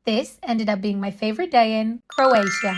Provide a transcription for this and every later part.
This ended up being my favorite day in Croatia.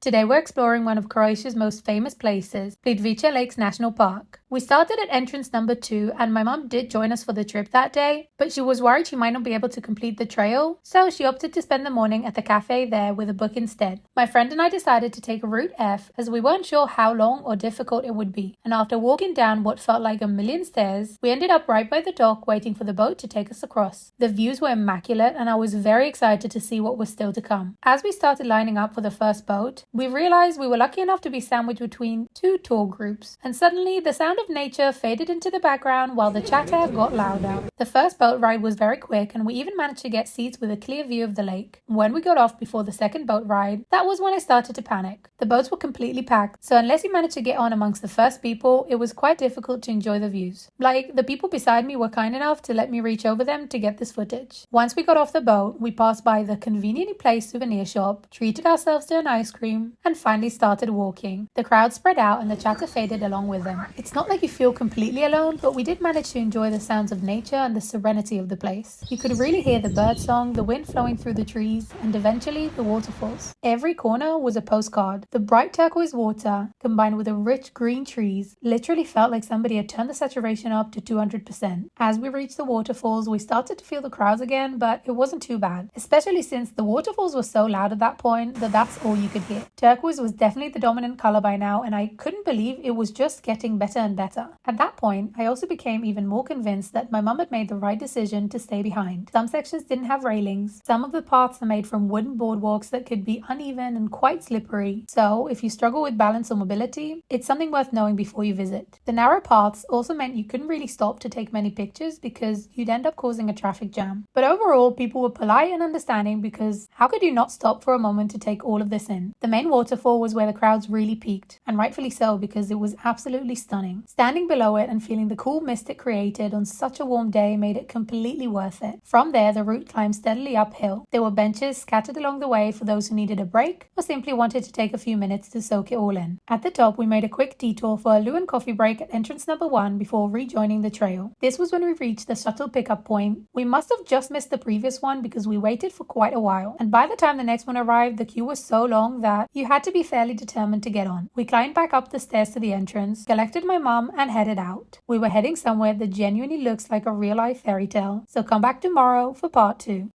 Today we're exploring one of Croatia's most famous places, Plitvice Lakes National Park. We started at entrance number 2 and my mom did join us for the trip that day, but she was worried she might not be able to complete the trail, so she opted to spend the morning at the cafe there with a book instead. My friend and I decided to take Route F as we weren't sure how long or difficult it would be, and after walking down what felt like a million stairs, we ended up right by the dock waiting for the boat to take us across. The views were immaculate and I was very excited to see what was still to come. As we started lining up for the first boat, we realized we were lucky enough to be sandwiched between two tour groups, and suddenly the sound of nature faded into the background while the chatter got louder. The first boat ride was very quick and we even managed to get seats with a clear view of the lake. When we got off before the second boat ride, that was when I started to panic. The boats were completely packed, so unless you managed to get on amongst the first people, it was quite difficult to enjoy the views. Like, the people beside me were kind enough to let me reach over them to get this footage. Once we got off the boat, we passed by the conveniently placed souvenir shop, treated ourselves to an ice cream, and finally started walking. The crowd spread out and the chatter faded along with them. It's not like you feel completely alone, but we did manage to enjoy the sounds of nature and the serenity of the place. You could really hear the birdsong, the wind flowing through the trees, and eventually the waterfalls. Every corner was a postcard. The bright turquoise water, combined with the rich green trees, literally felt like somebody had turned the saturation up to 200%. As we reached the waterfalls, we started to feel the crowds again, but it wasn't too bad, especially since the waterfalls were so loud at that point that that's all you could hear. Turquoise was definitely the dominant color by now, and I couldn't believe it was just getting better and better. At that point, I also became even more convinced that my mum had made the right decision to stay behind. Some sections didn't have railings. Some of the paths are made from wooden boardwalks that could be uneven and quite slippery. So, if you struggle with balance or mobility, it's something worth knowing before you visit. The narrow paths also meant you couldn't really stop to take many pictures because you'd end up causing a traffic jam. But overall, people were polite and understanding because how could you not stop for a moment to take all of this in? The main waterfall was where the crowds really peaked, and rightfully so because it was absolutely stunning. Standing below it and feeling the cool mist it created on such a warm day made it completely worth it. From there, the route climbed steadily uphill. There were benches scattered along the way for those who needed a break or simply wanted to take a few minutes to soak it all in. At the top, we made a quick detour for a loo and coffee break at entrance number 1 before rejoining the trail. This was when we reached the shuttle pickup point. We must have just missed the previous one because we waited for quite a while, and by the time the next one arrived, the queue was so long that you had to be fairly determined to get on. We climbed back up the stairs to the entrance, collected my mom, and headed out. We were heading somewhere that genuinely looks like a real-life fairy tale, so come back tomorrow for part 2.